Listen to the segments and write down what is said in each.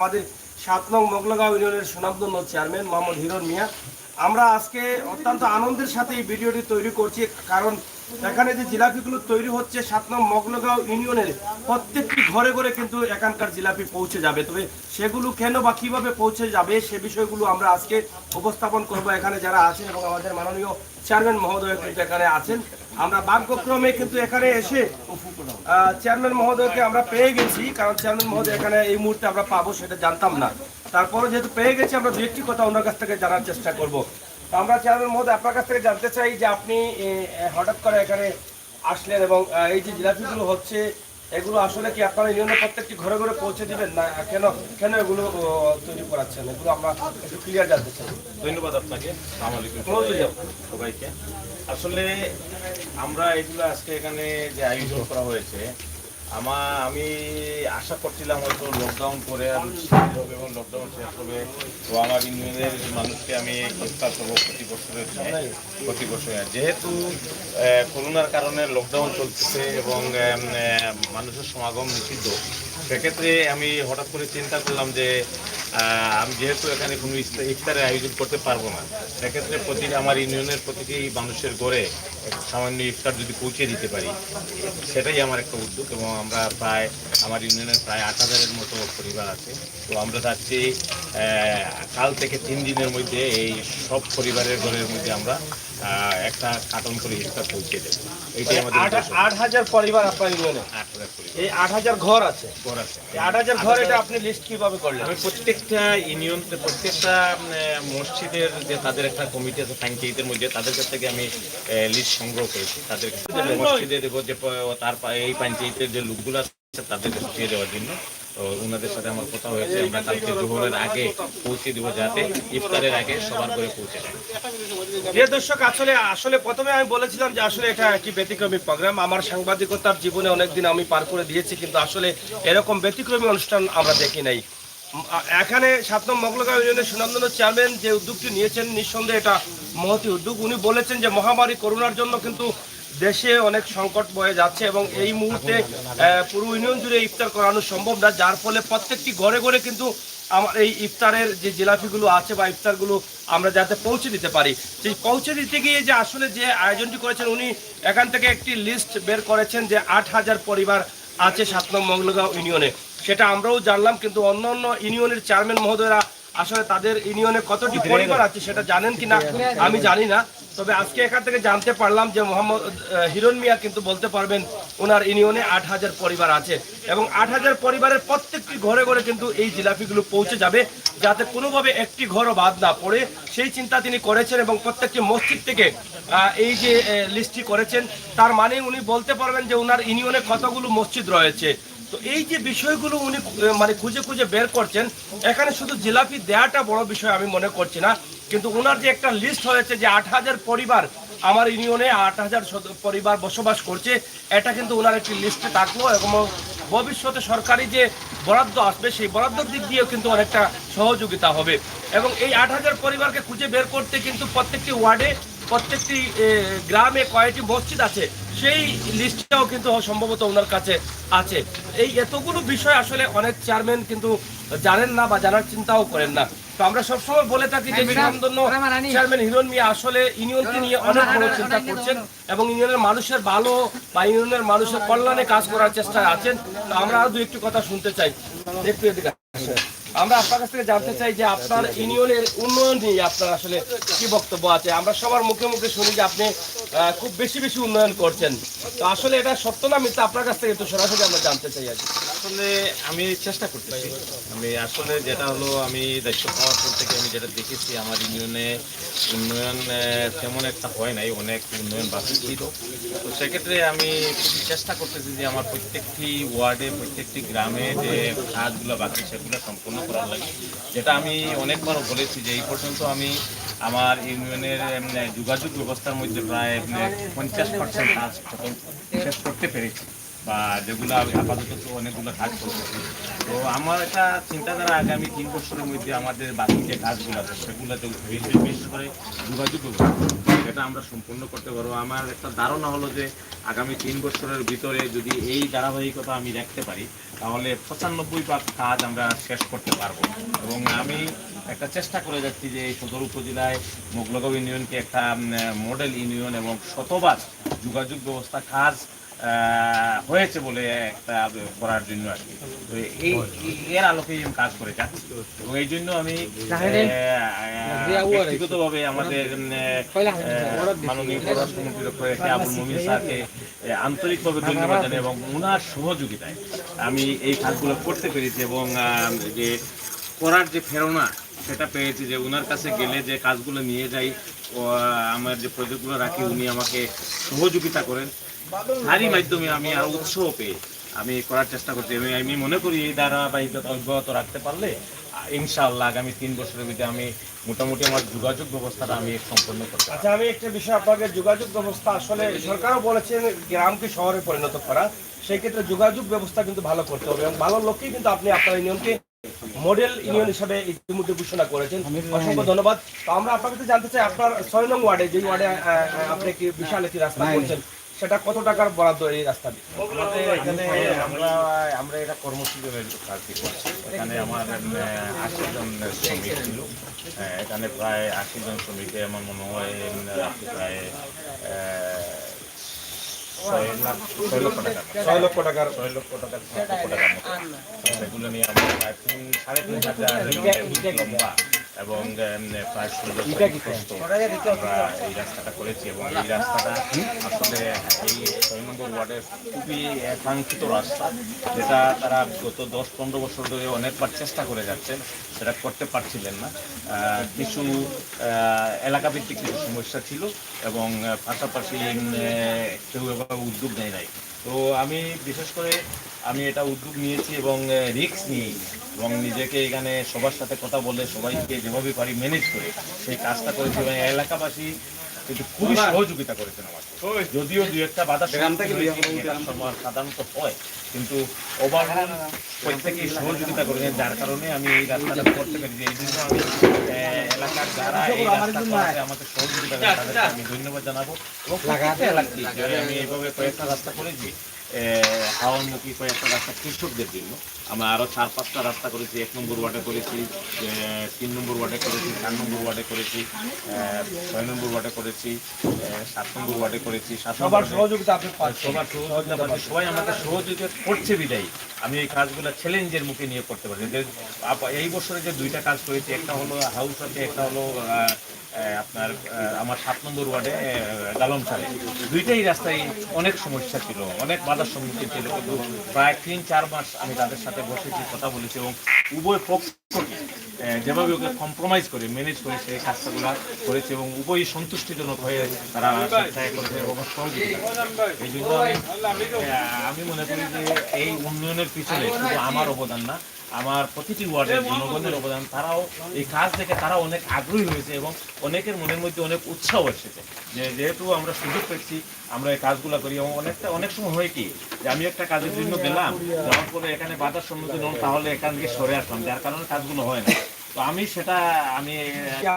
আমাদের ৭ নং মোগলাগাঁও ইউনিয়নের সুনামধন্য চেয়ারম্যান মোহাম্মদ হিরণ মিয়া। আমরা আজকে অত্যন্ত আনন্দের সাথে এই ভিডিওটি তৈরি করছি, কারণ এখানে যে জিলাপিগুলো তৈরি হচ্ছে ৭ নং মোগলাগাঁও ইউনিয়নের প্রত্যেকটি ঘরে ঘরে কিন্তু এখানকার জিলাপি পৌঁছে যাবে। তবে সেগুলো কেন বা কীভাবে পৌঁছে যাবে সে বিষয়গুলো আমরা আজকে উপস্থাপন করব। এখানে যারা আছেন এবং আমাদের মাননীয় চেয়ারম্যান মহোদয় কিন্তু এখানে আছেন। আমরা ভাগ্যক্রমে কিন্তু এখানে এসে চেয়ারম্যান মহোদয়কে আমরা পেয়ে গেছি, কারণ চেয়ারম্যান মহোদয় এখানে এই মুহূর্তে আমরা পাবো সেটা জানতাম না। তারপরে যেহেতু পেয়ে গেছি, আমরা দু একটি কথা ওনার কাছ থেকে জানার চেষ্টা করব। তো আমরা চেয়ারম্যান মহোদয় আপনার কাছ থেকে জানতে চাই যে আপনি হঠাৎ করে এখানে আসলেন এবং এই যে জিলাপিগুলো হচ্ছে এগুলো আসলে কি আপনারা ইউনিয়নের প্রত্যেকটি ঘরে ঘরে পৌঁছে দিবেন না কেন কেন এগুলো তৈরি করাচ্ছেন, এগুলো আমরা একটু ক্লিয়ার জানতে চাই। ধন্যবাদ আপনাকে। আসসালামু আলাইকুম সবাইকে। আসলে আমরা এগুলো আজকে এখানে যে আয়োজন করা হয়েছে, আমি আশা করছিলাম হয়তো লকডাউন করে এবং লকডাউন শেষ হবে, তো আমার ইউনিয়নের মানুষকে আমি ইফতার করবো প্রতি বছরে। যেহেতু করোনার কারণে লকডাউন চলতেছে এবং মানুষের সমাগম নিষিদ্ধ, সেক্ষেত্রে আমি হঠাৎ করে চিন্তা করলাম যে আমি যেহেতু এখানে কোনো ইফতারের আয়োজন করতে পারবো না, সেক্ষেত্রে আমার ইউনিয়নের প্রতিটি মানুষের ঘরে সামান্য ইফতার যদি পৌঁছে দিতে পারি, সেটাই আমার একটা উদ্যোগ। এবং আমরা আমার ইউনিয়নের প্রায় ৮,০০০-এর মতো পরিবার আছে। তো আমরা চাচ্ছি কাল থেকে ৩ দিনের মধ্যে এই সব পরিবারের ঘরের মধ্যে আমরা একটা কার্টন করে ইফতার পৌঁছে দেবো। এইটাই আমাদের ৮,০০০ পরিবার আপনার ইউনিয়নে? ৮,০০০ পরিবার। এই ৮,০০০ ঘর আছে? ঘর আছে। এই ৮,০০০ ঘর এটা আপনি লিস্ট কিভাবে করলেন? আমি প্রত্যেকটা ইউনিয়ন, প্রত্যেকটা মসজিদের যে তাদের একটা কমিটি আছে পঞ্চায়েতের মধ্যে, তাদের কাছ থেকে আমি লিস্ট সংগ্রহ করেছি। তাদের মসজিদে দেবো যে তার এই পঞ্চায়েতের যে লোকগুলো আছে তাদের কাছে দিয়ে দেওয়ার জন্য। তো ওনাদের সাথে আমার কথা হয়েছে, আমরা কালকে জোহরের আগে পৌঁছে দেবো, যাতে ইফতারের আগে সবার করে পৌঁছে যায়। প্রিয় দর্শক, আসলে প্রথমে আমি বলেছিলাম যে আসলে এটা একটি ব্যতিক্রমী প্রোগ্রাম। আমার সাংবাদিকতার জীবনে অনেকদিন আমি পার করে দিয়েছি, কিন্তু আসলে এরকম ব্যতিক্রমী অনুষ্ঠান আমরা দেখি নাই। এখানে ৭ নং মোগলাগাঁও ইউনিয়নের সুনামধন্য চেয়ারম্যান যে উদ্যোগটি নিয়েছেন, নিঃসন্দেহে এটা মহতি উদ্যোগ। উনি বলেছেন যে মহামারী করোনার জন্য কিন্তু দেশে অনেক সংকট বয়ে যাচ্ছে এবং এই মুহূর্তে পুরো ইউনিয়ন জুড়ে ইফতার করানো সম্ভব না, যার ফলে প্রত্যেকটি ঘরে ঘরে কিন্তু আমার এই ইফতারের যে জিলাপিগুলো আছে বা ইফতারগুলো আমরা যাতে পৌঁছে দিতে পারি, সেই পৌঁছে দিতে গিয়ে যে আসলে যে আয়োজনটি করেছেন, উনি এখান থেকে একটি লিস্ট বের করেছেন যে ৮,০০০ পরিবার আছে ৭ নং মোগলাগাঁও ইউনিয়নে। সেটা আমরাও জানলাম, কিন্তু অন্য অন্য ইউনিয়নের চেয়ারম্যান মহোদয়রা আসলে তাদের ইউনিয়নে কতটি পরিবার আছে সেটা জানেন কিনা আমি জানি না। তবে আজকে এখান থেকে জানতে পারলাম যে মোহাম্মদ হিরণ মিয়া কিন্তু বলতে পারবেন ওনার ইউনিয়নে ৮,০০০ পরিবার আছে এবং ৮,০০০ পরিবারের প্রত্যেকটি ঘরে ঘরে কিন্তু এই জিলাপিগুলো পৌঁছে যাবে, যাতে কোনোভাবে একটি ঘরও বাদ না পড়ে সেই চিন্তা তিনি করেছেন। এবং প্রত্যেকটি মসজিদ থেকে এই যে লিস্টটি করেছেন, তার মানে উনি বলতে পারবেন যে ওনার ইউনিয়নে কতগুলো মসজিদ রয়েছে। তো এই যে বিষয়গুলো উনি মানে খুঁজে খুঁজে বের করছেন, এখানে শুধু জিলাপি দেওয়াটা বড় বিষয় আমি মনে করছি না, কিন্তু ওনার যে একটা লিস্ট হয়েছে যে ৮,০০০ পরিবার আমার ইউনিয়নে ৮,০০০ পরিবার বসবাস করছে, এটা কিন্তু ওনার একটি লিস্টে থাকলো এবং ভবিষ্যতে সরকারি যে বরাদ্দ আসবে সেই বরাদ্দর দিক দিয়েও কিন্তু অনেকটা সহযোগিতা হবে। এবং এই ৮,০০০ পরিবারকে খুঁজে বের করতে কিন্তু প্রত্যেকটি ওয়ার্ডে, প্রত্যেকটি গ্রামে কয়েকটি মসজিদ আছে, সেই লিস্টটাও কিন্তু সম্ভবত ওনার কাছে আছে। এই এতগুলো বিষয় আসলে অনেক চেয়ারম্যান কিন্তু জানেন না বা জানার চিন্তাও করেন না। তো আমরা সবসময় বলে থাকি যে সুনামধন্য চেয়ারম্যান হিরণ মিয়া আসলে ইউনিয়নকে নিয়ে অনেক বড় চিন্তা করছেন এবং ইউনিয়নের মানুষের ভালো বা ইউনিয়নের মানুষের কল্যাণে কাজ করার চেষ্টায় আছেন। তো আমরা আরো দু একটু কথা শুনতে চাই। একটু এদিকে আমরা আপনার কাছ থেকে জানতে চাই যে আপনার ইউনিয়নের উন্নয়ন নিয়ে আপনার আসলে কি বক্তব্য আছে। আমরা সবার মুখে মুখে শুনি যে আপনি খুব বেশি বেশি উন্নয়ন করছেন, তো আসলে এটা সত্য না মিথ্যা আপনার কাছ থেকে একটু সরাসরি আমরা জানতে চাই আর কি। আসলে আমি চেষ্টা করতেছি, আমি আসলে যেটা হলো আমি দায়িত্ব পাওয়ার পর থেকে আমি যেটা দেখেছি আমার ইউনিয়নে উন্নয়ন তেমন একটা হয় নাই, অনেক উন্নয়ন বাকি ছিল। তো সেক্ষেত্রে আমি খুবই চেষ্টা করতেছি যে আমার প্রত্যেকটি ওয়ার্ডে, প্রত্যেকটি গ্রামে যে কাজগুলো বাকি সেগুলো সম্পূর্ণ করার লাগে। যেটা আমি অনেকবারও বলেছি যে এই পর্যন্ত আমি আমার ইউনিয়নের যোগাযোগ ব্যবস্থার মধ্যে প্রায় 50% কাজ শেষ করতে পেরেছি, বা যেগুলো আপাতত অনেকগুলো কাজ করতেছি। তো আমার একটা চিন্তাধারা আগামী 3 বছরের মধ্যে আমাদের বাকি যে কাজগুলো আছে সেগুলো বিশেষ করে যোগাযোগ ব্যবস্থা এটা আমরা সম্পূর্ণ করতে পারবো। আমার একটা ধারণা হলো যে আগামী 3 বছরের ভিতরে যদি এই ধারাবাহিকতা আমি রাখতে পারি তাহলে 95% কাজ আমরা শেষ করতে পারবো। এবং আমি একটা চেষ্টা করে যাচ্ছি যে এই সদর উপজেলায় মোগলগাঁও ইউনিয়নকে একটা মডেল ইউনিয়ন এবং শতভাগ যোগাযোগ ব্যবস্থা কাজ হয়েছে বলে একটা করার জন্য আর কি। তো এর আলোকে আমি কাজ করে যাচ্ছি এবং এই জন্য আমি ব্যক্তিগতভাবে আমাদের মাননীয় পররাষ্ট্রমন্ত্রী ডক্টর আবুল মোমিন স্যারকে আন্তরিকভাবে ধন্যবাদ জানাই এবং ওনার সহযোগিতায় আমি এই কাজগুলো করতে পেরেছি এবং যে করার যে প্রেরণা সেটা পেয়েছি যে ওনার কাছে গেলে যে কাজগুলো নিয়ে যাই আমার যে প্রজেক্টগুলো রাখি উনি আমাকে সহযোগিতা করেন, তারই মাধ্যমে আমি আরো উৎসাহ পেয়ে আমি করার চেষ্টা করছি এবং আমি মনে করি এই ধারাবাহিকতা অব্যাহত রাখতে পারলে ইনশাআল্লাহ আগামী 3 বছরের ভিতরে আমি মোটামুটি আমার যোগাযোগ ব্যবস্থাটা আমি সম্পন্ন করতে পারবো। আচ্ছা, আমি একটা বিষয় আপনাকে, যোগাযোগ ব্যবস্থা আসলে সরকারও বলেছেন গ্রামকে শহরে পরিণত করা, সেই ক্ষেত্রে যোগাযোগ ব্যবস্থা কিন্তু ভালো করতে হবে এবং ভালো লোকই কিন্তু আপনি আপনার ইউনিয়নকে মডেল ইউনিয়ন হিসাবে ইতিমধ্যে ঘোষণা করেছেন। অসংখ্য ধন্যবাদ। তো আমরা আপনার কাছে জানতে চাই আপনার 6 নং ওয়ার্ডে, যে ওয়ার্ডে আপনি কি বিশাল একটি রাস্তা করছেন, সেটা কত টাকার বরাদ্দ এই রাস্তাটি? এখানে আমরা এটা কর্মসূচির কাজ করছি। এখানে আমার 80 জন শ্রমিক ছিল, এখানে প্রায় 80 জন শ্রমিকে আমার মনে হয় প্রায় 6 লক্ষ টাকা 6 লক্ষ টাকার সেগুলো নিয়ে আমরা প্রায় 3,500 লম্বা এবং প্রায় 16 আমরা এই রাস্তাটা করেছি এবং এই রাস্তাটা আসলে এই 6 নম্বর ওয়ার্ডের খুবই কাঙ্ক্ষিত রাস্তা, যেটা তারা গত 10-15 বছর ধরে অনেকবার চেষ্টা করে যাচ্ছেন, সেটা করতে পারছিলেন না। কিছু এলাকাভিত্তিক কিছু সমস্যা ছিল এবং পাশাপাশি কেউ এভাবে উদ্যোগ নেয় নাই। তো আমি বিশেষ করে আমি এটা উদ্যোগ নিয়েছি এবং রিস্ক নিয়ে এবং নিজেকে এখানে সবার সাথে কথা বলে সবাইকে যেভাবে পারি ম্যানেজ করে সেই কাজটা করেছি এবং এলাকাবাসী কিন্তু খুবই সহযোগিতা করেছেন আমাকে। যদিও দু একটা বাধা সাধারণত হয়, কিন্তু ওভারঅল প্রত্যেকেই সহযোগিতা করেছেন, যার কারণে আমি এই রাস্তাটা করতে পেরেছি। এই জন্য আমি এলাকার যারা এই রাস্তা করাতে আমাকে সহযোগিতা করেন তাদেরকে আমি ধন্যবাদ জানাবো এবং প্রত্যেকটা এলাকায় আমি এইভাবে কয়েকটা রাস্তা করেছি, হাওয়ামুখী কয়েকটা রাস্তা কৃষকদের জন্য। আমরা আরও 4-5টা রাস্তা করেছি, 1 নম্বর ওয়ার্ডে করেছি, 3 নম্বর ওয়ার্ডে করেছি, 4 নম্বর ওয়ার্ডে করেছি, 6 নম্বর ওয়ার্ডে করেছি, 7 নম্বর ওয়ার্ডে করেছি। সবার সহযোগিতা আপনি সবাই আমাকে সহযোগিতা করছে বিদায়ী আমি এই কাজগুলো চ্যালেঞ্জের মুখে নিয়ে করতে পারি। এই বছরে যে 2টা কাজ করেছি, একটা হলো হাউস আছে, একটা হলো আপনার আমার 7 নম্বর ওয়ার্ডে গালমসালে। 2টাই রাস্তায় অনেক সমস্যা ছিল, অনেক বাধার সম্মুখীন ছিল, কিন্তু প্রায় 3-4 মাস আমি তাদের সাথে বসেছি, কথা বলেছি এবং উভয় পক্ষকে যেভাবে ওকে কম্প্রোমাইজ করে ম্যানেজ করে সেই কাজগুলো করেছে এবং উভয়ই সন্তুষ্টিজনক হয়ে তারা করেছে এবং সহযোগিতা। এই জন্য আমি মনে করি যে এই উন্নয়নের পিছনে শুধু আমার অবদান না, আমার প্রতিটি ওয়ার্ডের জনগণের অবদান। তারাও এই কাজ দেখে তারা অনেক আগ্রহী হয়েছে এবং অনেকের মনের মধ্যে অনেক উৎসাহ এসেছে যে যেহেতু আমরা সুযোগ পেয়েছি আমরা এই কাজগুলো করি। এবং অনেক সময় হয় কি যে আমি একটা কাজের জন্য গেলাম, যাওয়ার পরে এখানে বাধার সম্মুখীন হলাম, তাহলে এখান থেকে সরে আসলাম, যার কারণে কাজগুলো হয় না। তো আমি সেটা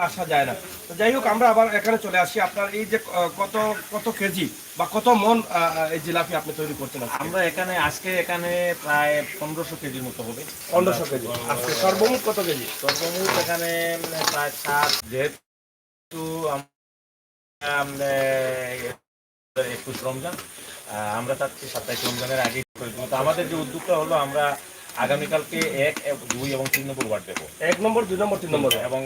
আসা যায় না। তো যাই হোক, আমরা আবার এখানে চলে আসি। আপনার এই যে কত কেজি বা কত মন এই জিলাপি আপনি তৈরি করছেন? আমরা আজকে এখানে প্রায় 1500 কেজির মতো হবে। 1500 কেজি। আজকে সর্বমোট কত কেজি? সর্বমোট এখানে প্রায় 7, যেহেতু 21 রমজান, আমরা চাচ্ছি 27 রমজানের আগে। আমাদের যে উদ্যোগটা হলো আমরা আগামীকালকে 1, 2 এবং 3 নম্বর ওয়ার্ড দেবো। 1 নম্বর, 2 নম্বর, 3 নম্বর এবং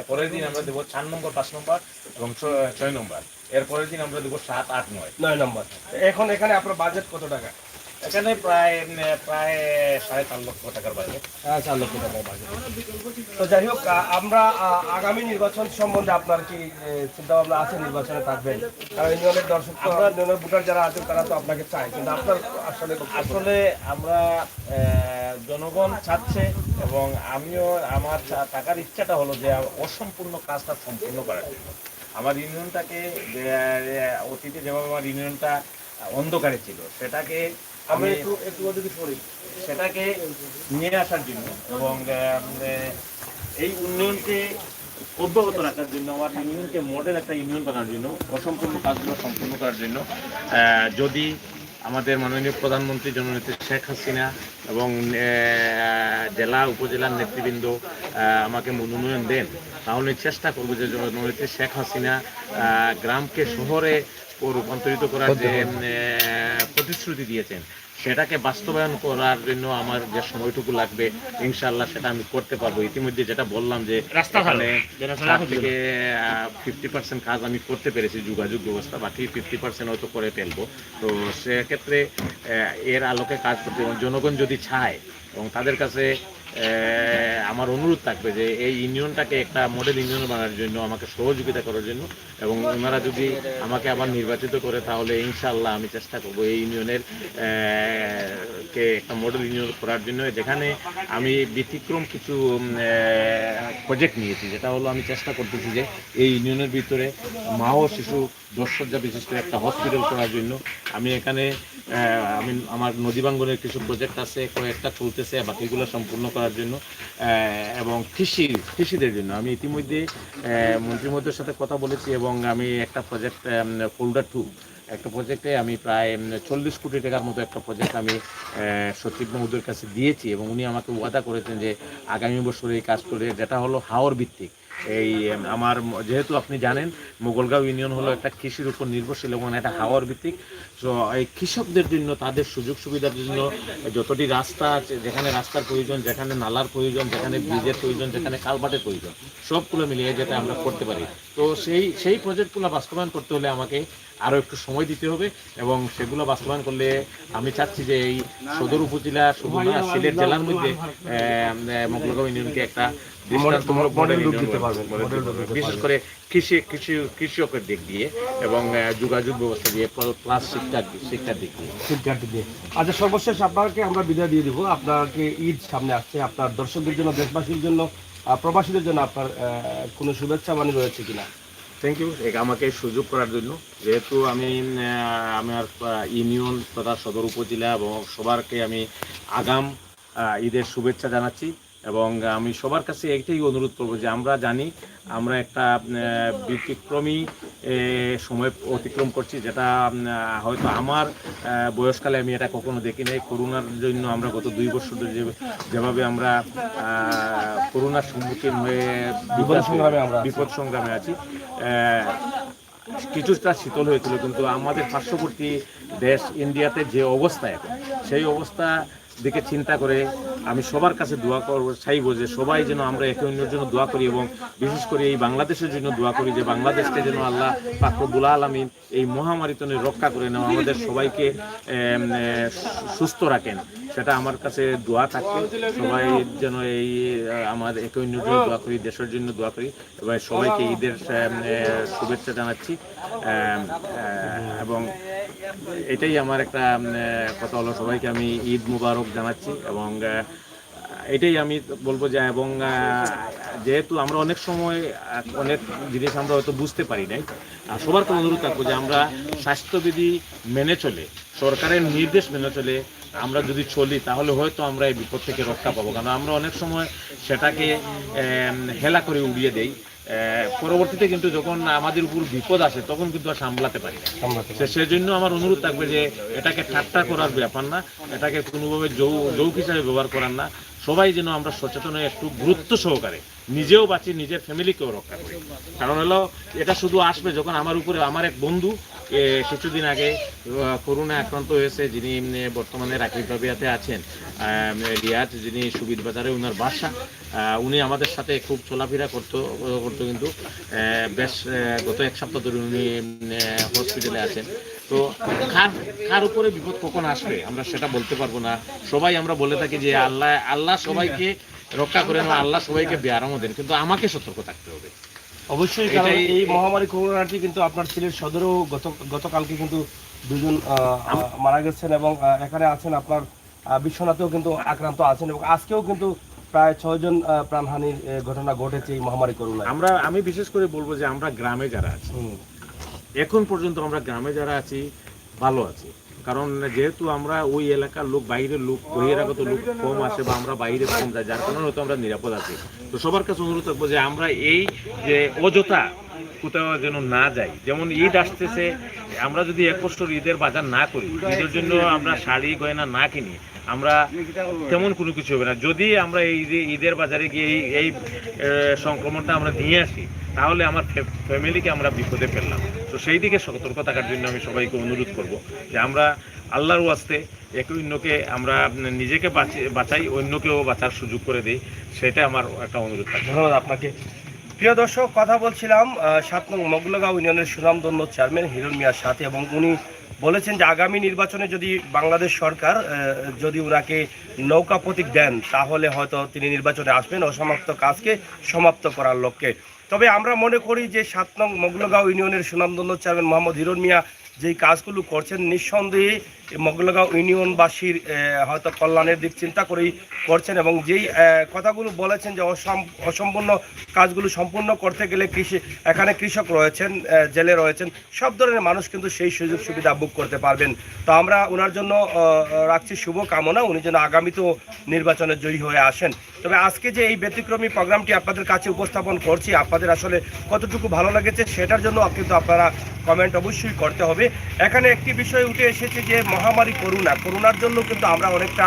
পরের দিন আমরা দেবো 4 নম্বর, 5 নম্বর এবং 6 নম্বর। এর পরের দিন আমরা দেবো 7, 8, 9 নম্বর। এখন এখানে আপনার বাজেট কত টাকা? এখানে প্রায় 4.5 লক্ষ টাকার বাজেট। 4 লক্ষ টাকার বাজেট। তো যাই হোক, আমরা আগামী নির্বাচন সম্বন্ধে আপনার কি চিন্তা ভাবনা আছে? নির্বাচনে থাকবেন, কারণ ইউনিয়নের দর্শক, ইউনিয়নের ভোটার যারা আছেন তারা তো আপনাকে চায়, কিন্তু আপনার আসলে আমরা জনগণ চাচ্ছে এবং আমিও আমার টাকার ইচ্ছাটা হলো যে অসম্পূর্ণ কাজটা সম্পূর্ণ করার জন্য। আমার ইউনিয়নটাকে অতীতে যেভাবে আমার ইউনিয়নটা অন্ধকারে ছিল সেটাকে আমি সেটাকে নিয়ে আসার জন্য এবং এই উন্নয়নকে অব্যাহত রাখার জন্য, আমার ইউনিয়নকে মডেল একটা ইউনিয়ন বানানোর জন্য, অসম্পূর্ণ কাজগুলো সম্পূর্ণ করার জন্য যদি আমাদের মাননীয় প্রধানমন্ত্রী জননেত্রী শেখ হাসিনা এবং জেলা উপজেলার নেতৃবৃন্দ আমাকে মনোনয়ন দেন, তাহলে চেষ্টা করবো যে জননেত্রী শেখ হাসিনা গ্রামকে শহরে রূপান্তরিত করার যে প্রতিশ্রুতি দিয়েছেন সেটাকে বাস্তবায়ন করার জন্য আমার যে সময়টুকু লাগবে ইনশাআল্লাহ সেটা আমি করতে পারবো। ইতিমধ্যে যেটা বললাম যে এখানে 50% কাজ আমি করতে পেরেছি, যোগাযোগ ব্যবস্থা, বাকি 50% হয়তো করে ফেলবো। তো সেক্ষেত্রে এর আলোকে কাজ করতে এবং জনগণ যদি চায় এবং তাদের কাছে আমার অনুরোধ থাকবে যে এই ইউনিয়নটাকে একটা মডেল ইউনিয়ন বানানোর জন্য আমাকে সহযোগিতা করার জন্য, এবং ওনারা যদি আমাকে আবার নির্বাচিত করে তাহলে ইনশাআল্লাহ আমি চেষ্টা করব এই ইউনিয়নের কে একটা মডেল ইউনিয়ন করার জন্য, যেখানে আমি ব্যতিক্রম কিছু প্রজেক্ট নিয়েছি। যেটা হলো আমি চেষ্টা করতেছি যে এই ইউনিয়নের ভিতরে মা ও শিশু 10 শয্যা বিশিষ্ট একটা হসপিটাল করার জন্য। আমি এখানে আমার নদীবাঙ্গনের কিছু প্রজেক্ট আছে, কয়েকটা চলতেছে, বাকিগুলো সম্পূর্ণ করার জন্য, এবং কৃষিদের জন্য আমি ইতিমধ্যে মন্ত্রী মহোদয়ের সাথে কথা বলেছি এবং আমি একটা প্রজেক্ট ফোল্ডার 2 একটা প্রজেক্টে আমি প্রায় 40 কোটি টাকার মতো একটা প্রজেক্ট আমি সচিব মহোদয়ের কাছে দিয়েছি এবং উনি আমাকে ওয়াদা করেছেন যে আগামী বছর এই কাজ করে, যেটা হলো হাওর ভিত্তিক। এই আমার যেহেতু আপনি জানেন মোগলগাঁও ইউনিয়ন হলো একটা কৃষির উপর নির্ভরশীল এবং এটা হাওয়ার ভিত্তিক। তো এই কৃষকদের জন্য তাদের সুযোগ সুবিধার জন্য যতটি রাস্তা আছে, যেখানে রাস্তার প্রয়োজন, যেখানে নালার প্রয়োজন, যেখানে ব্রিজের প্রয়োজন, যেখানে কালভার্টের প্রয়োজন, সবগুলো মিলিয়ে যেটা আমরা করতে পারি। তো সেই প্রজেক্টগুলো বাস্তবায়ন করতে হলে আমাকে আরও একটু সময় দিতে হবে এবং সেগুলো বাস্তবায়ন করলে আমি চাচ্ছি যে এই সদর উপজেলা শুধু না সিলেট জেলার মধ্যে মোগলগাঁও ইউনিয়নকে একটা বিশেষ করে কৃষকের দিক দিয়ে এবং যোগাযোগ ব্যবস্থা দিয়ে, প্লাস শিক্ষার দিক দিয়ে। আচ্ছা, সর্বশেষ আপনাকে আমরা বিদায় দিয়ে দিব। আপনাকে ঈদ সামনে আসছে, আপনার দর্শকদের জন্য, দেশবাসীর জন্য, প্রবাসীদের জন্য আপনার কোনো শুভেচ্ছা বাণী রয়েছে কিনা? থ্যাংক ইউ আমাকে সুযোগ করার জন্য। যেহেতু আমি আমার ইউনিয়ন তথা সদর উপজেলা এবং সবারকে আমি আগাম ঈদের শুভেচ্ছা জানাচ্ছি এবং আমি সবার কাছে একটাই অনুরোধ করবো যে আমরা জানি আমরা একটা ব্যতিক্রমী সময় অতিক্রম করছি, যেটা হয়তো আমার বয়সকালে আমি এটা কখনো দেখি নাই। করোনার জন্য আমরা গত 2 বছর ধরে যেভাবে আমরা করোনার সম্মুখীন হয়ে বিপদ সংগ্রামে আছি, কিছুটা শীতল হয়েছিল, কিন্তু আমাদের পার্শ্ববর্তী দেশ ইন্ডিয়াতে যে অবস্থা এখন, সেই অবস্থা দিকে চিন্তা করে আমি সবার কাছে দোয়া করব, চাইব যে সবাই যেন আমরা একে অন্যের জন্য দোয়া করি এবং বিশেষ করে এই বাংলাদেশের জন্য দোয়া করি যে বাংলাদেশকে যেন আল্লাহ পাক রব্বুল আলামিন এই মহামারী থেকে রক্ষা করে নেওয়া, আমাদের সবাইকে সুস্থ রাখেন, সেটা আমার কাছে দোয়া থাকবে। সবাই যেন এই আমার একে অন্যের জন্য দোয়া করি, দেশের জন্য দোয়া করি এবং সবাইকে ঈদের শুভেচ্ছা জানাচ্ছি এবং এটাই আমার একটা কথা হলো, সবাইকে আমি ঈদ মুবারক জানাচ্ছি এবং এটাই আমি বলবো যে, এবং যেহেতু আমরা অনেক সময় অনেক জিনিস আমরা হয়তো বুঝতে পারি নাই, সবার কোনো অনুরোধ থাকবো যে আমরা স্বাস্থ্যবিধি মেনে চলে, সরকারের নির্দেশ মেনে চলে আমরা যদি চলি তাহলে হয়তো আমরা এই বিপদ থেকে রক্ষা পাবো। কারণ আমরা অনেক সময় সেটাকে হেলা করে উড়িয়ে দেই, পরবর্তীতে কিন্তু যখন আমাদের উপর বিপদ আসে তখন কিন্তু আর সামলাতে পারি না। সেজন্য আমার অনুরোধ থাকবে যে এটাকে ঠাট্টা করার ব্যাপার না, এটাকে কোনোভাবে যৌক হিসাবে ব্যবহার করার না। সবাই যেন আমরা সচেতন হয়ে একটু গুরুত্ব সহকারে নিজেও বাঁচি, নিজের ফ্যামিলিকেও রক্ষা করি। কারণ হলো এটা শুধু আসবে যখন আমার উপরে, আমার এক বন্ধু কিছুদিন আগে করোনা আক্রান্ত হয়েছে, যিনি বর্তমানে রাকিব রাবিয়াতে আছেন, রিয়াজ, যিনি সুবিধ বাজারে ওনার বাসা, উনি আমাদের সাথে খুব চলাফেরা করতো কিন্তু বেশ গত 1 সপ্তাহ ধরে উনি হসপিটালে আছেন। তো কার উপরে বিপদ কখন আসবে আমরা সেটা বলতে পারবো না। সবাই আমরা বলে থাকি যে আল্লাহ সবাইকে রক্ষা করেন, আল্লাহ সবাইকে বেয়ারামও দেন, কিন্তু আমাকে সতর্ক থাকতে হবে অবশ্যই। কারণ এই মহামারী করোনাটি কিন্তু আপনার সিলেট সদরেও গতকালকে কিন্তু 2 জন মারা গেছেন এবং এখানে আছেন আপনার বিশ্বনাথেও কিন্তু আক্রান্ত আছেন এবং আজকেও কিন্তু প্রায় 6 জন প্রাণহানির ঘটনা ঘটেছে এই মহামারী করোনায়। আমি বিশেষ করে বলবো যে আমরা গ্রামে যারা আছি, এখন পর্যন্ত আমরা গ্রামে যারা আছি ভালো আছি, কারণ যেহেতু আমরা ওই এলাকার লোক, বাইরের লোক, বহিরাগত লোক কম আসে বা আমরা বাইরে কম যাই, যার কারণে হয়তো আমরা নিরাপদ আছি। তো সবার কাছে অনুরোধ থাকবো যে আমরা এই যে অযথা কোথাও যেন না যাই। যেমন ঈদ আসতেছে, আমরা যদি এক বছর ঈদের বাজার না করি, ঈদের জন্য আমরা শাড়ি গয়না না কিনি, আমরা তেমন কোনো কিছু হবে না। যদি আমরা এই যে ঈদের বাজারে গিয়ে এই সংক্রমণটা আমরা নিয়ে আসি, তাহলে আমার ফ্যামিলিকে আমরা বিপদে ফেললাম। তো সেই দিকে সতর্ক থাকার জন্য আমি সবাইকে অনুরোধ করব যে আমরা আল্লাহর ওয়াস্তে একে অন্যকে আমরা নিজেকে বাঁচাই, অন্যকেও বাঁচার সুযোগ করে দিই, সেটা আমার একটা অনুরোধ থাকে। ধন্যবাদ আপনাকে। প্রিয় দর্শক, কথা বলছিলাম 7 নং মোগলগাঁও ইউনিয়নের সুনামধন্য চেয়ারম্যান হিরণ মিয়ার সাথে, এবং উনি বলেছেন যে আগামী নির্বাচনে যদি বাংলাদেশ সরকার যদি ওনাকে নৌকা প্রতীক দেন, তাহলে হয়তো তিনি নির্বাচনে আসবেন অসমাপ্ত কাজকে সমাপ্ত করার লক্ষ্যে। তবে আমরা মনে করি যে 7 নং মোগলগাঁও ইউনিয়নের সুনামধন্য চেয়ারম্যান মোহাম্মদ হিরণ মিয়া যেই কাজগুলো করছেন, নিঃসন্দেহে মোগলগাঁও ইউনিয়নবাসীর হয়তো কল্যাণের দিক চিন্তা করেই করছেন, এবং যেই কথাগুলো বলেছেন যে অসম্পূর্ণ কাজগুলো সম্পূর্ণ করতে গেলে এখানে কৃষক রয়েছেন, জেলে রয়েছেন, সব ধরনের মানুষ কিন্তু সেই সুযোগ সুবিধা বুক করতে পারবেন। তো আমরা ওনার জন্য রাখছি শুভ কামনা, উনি যেন আগামীতেও নির্বাচনে জয়ী হয়ে আসেন। তবে আজকে যে এই ব্যতিক্রমী প্রোগ্রামটি আপনাদের কাছে উপস্থাপন করছি, আপনাদের আসলে কতটুকু ভালো লেগেছে সেটার জন্য কিন্তু আপনারা কমেন্ট অবশ্যই করতে হবে। এখানে একটি বিষয় উঠে এসেছে যে মহামারী করোনার জন্য কিন্তু আমরা অনেকটা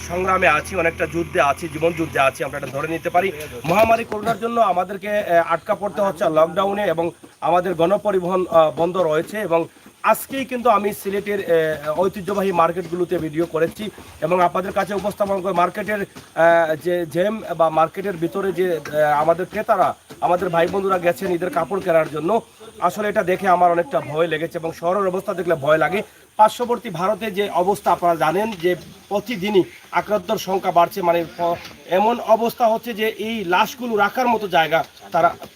সংগ্রামে আছি, অনেকটা যুদ্ধে আছি, জীবন যুদ্ধে আছি, আমরা এটা ধরে নিতে পারি। মহামারী করোনার জন্য আমাদেরকে আটকা পড়তে হচ্ছে লকডাউনে, এবং আমাদের গণপরিবহন বন্ধ রয়েছে। এবং আজকেই কিন্তু আমি সিলেটের ঐতিহ্যবাহী মার্কেটগুলোতে ভিডিও করেছি এবং আপনাদের কাছে উপস্থাপন করে মার্কেটের যে জ্যাম বা মার্কেটের ভিতরে যে আমাদের ক্রেতারা, আমাদের ভাই বন্ধুরা গেছেন ঈদের কাপড় কেনার জন্য, আসলে এটা দেখে আমার অনেকটা ভয় লেগেছে, এবং শহরের অবস্থা দেখলে ভয় লাগে। পার্শ্ববর্তী ভারতে যে অবস্থা আপনারা জানেন যে প্রতিদিনই আক্রান্তর সংখ্যা বাড়ছে, মানে এমন অবস্থা হচ্ছে যে এই লাশগুলো রাখার মতো জায়গা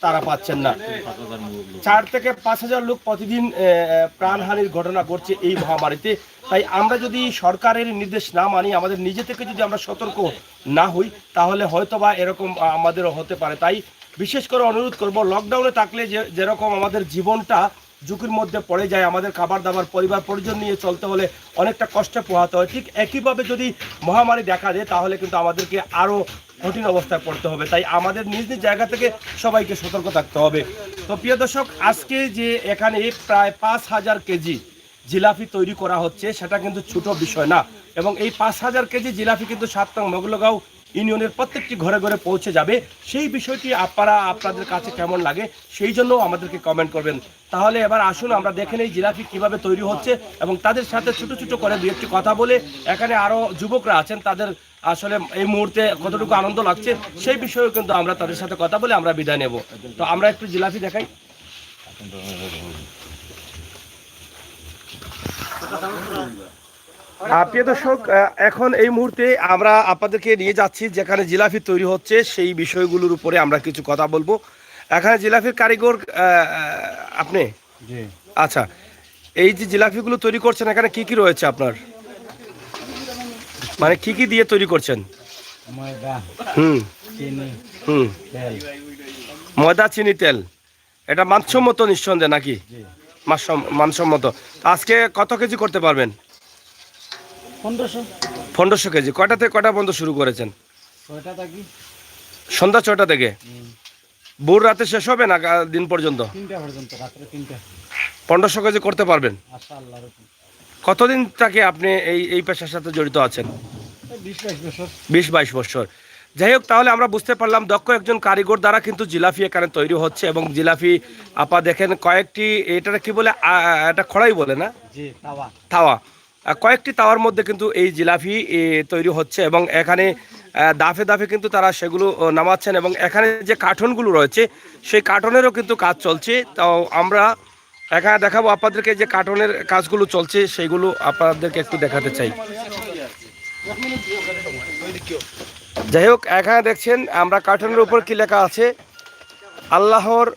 তারা পাচ্ছেন না। 4 থেকে 5,000 লোক প্রতিদিন প্রাণহানির ঘটনা ঘটছে এই মহামারীতে। তাই আমরা যদি সরকারের নির্দেশ না মানি, আমাদের নিজে থেকে যদি আমরা সতর্ক না হই, তাহলে হয়তোবা এরকম আমাদেরও হতে পারে। তাই বিশেষ করে অনুরোধ করব, লকডাউনে থাকলে যেরকম আমাদের জীবনটা ঝুঁকির মধ্যে পড়ে যায়, আমাদের খাবার দাবার পরিবার পরিজন নিয়ে চলতে হলে অনেকটা কষ্টে পোহাতে হয়, ঠিক একইভাবে যদি মহামারী দেখা দেয় তাহলে কিন্তু আমাদেরকে আরও কঠিন অবস্থায় পড়তে হবে। তাই আমাদের নিজ নিজ জায়গা থেকে সবাইকে সতর্ক থাকতে হবে। তো প্রিয় দর্শক, আজকে যে এখানে প্রায় 5,000 কেজি জিলাপি তৈরি করা হচ্ছে, সেটা কিন্তু ছোট বিষয় না, এবং এই 5,000 কেজি জিলাপি কিন্তু 7 নং মোগলগাঁও ইউনিয়নের প্রত্যেকটি ঘরে ঘরে পৌঁছে যাবে। সেই বিষয়টি আপনাদের কাছে কেমন লাগে সেই জন্য আমাদেরকে কমেন্ট করবেন। তাহলে এবার আসুন আমরা দেখে নেই জিলাপি কিভাবে তৈরি হচ্ছে, এবং তাদের সাথে ছোট ছোট করে দু একটি কথা বলে, এখানে আরও যুবকরা আছেন, তাদের আসলে এই মুহূর্তে কতটুকু আনন্দ লাগছে সেই বিষয়েও কিন্তু আমরা তাদের সাথে কথা বলে আমরা বিদায় নেব। তো আমরা একটু জিলাপি দেখাই। প্রিয় দর্শক, এখন এই মুহূর্তে আমরা আপনাদেরকে নিয়ে যাচ্ছি যেখানে জিলাপি তৈরি হচ্ছে, সেই বিষয়গুলোর উপরে আমরা কিছু কথা বলবো। এখানে জিলাপির কারিগর আপনি? আচ্ছা, এই যে জিলাপিগুলো তৈরি করছেন, এখানে কি কি রয়েছে আপনার, মানে কি কি দিয়ে তৈরি করছেন? ময়দা, চিনি, তেল। এটা মানসম্মত নিঃসন্দেহে নাকি? মানসম্মত। আজকে কত কেজি করতে পারবেন? 1500 কেজি। কয়টা থেকে কয়টা পর্যন্ত শুরু করেছেন? সন্ধ্যা 6টা থেকে ভোর রাতে শেষ হবে না দিন পর্যন্ত? 1500 কেজি করতে পারবেন? কতদিন থেকে আপনি এই পেশার সাথে জড়িত আছেন? 20-22 বছর। যাই হোক, তাহলে আমরা বুঝতে পারলাম দক্ষ একজন কারিগর দ্বারা কিন্তু জিলাপি এখানে তৈরি হচ্ছে, এবং জিলাপি আপা দেখেন কয়েকটি, এটা কি বলে, এটা খড়াই বলে না, তাওয়া, কয়েকটি তাওয়ার মধ্যে কিন্তু এই জিলাপি তৈরি হচ্ছে, এবং এখানে দাফে দাফে কিন্তু তারা সেগুলো নামাচ্ছেন, এবং এখানে যে কার্টনগুলো রয়েছে সেই কার্টনেরও কিন্তু কাজ চলছে। তো আমরা এখানে দেখাবো আপনাদেরকে যে কার্টনের কাজগুলো চলছে, সেইগুলো আপনাদেরকে একটু দেখাতে চাই। যাই হোক, এখানে দেখছেন আমরা কার্টনের উপর কি লেখা আছে, আল্লাহর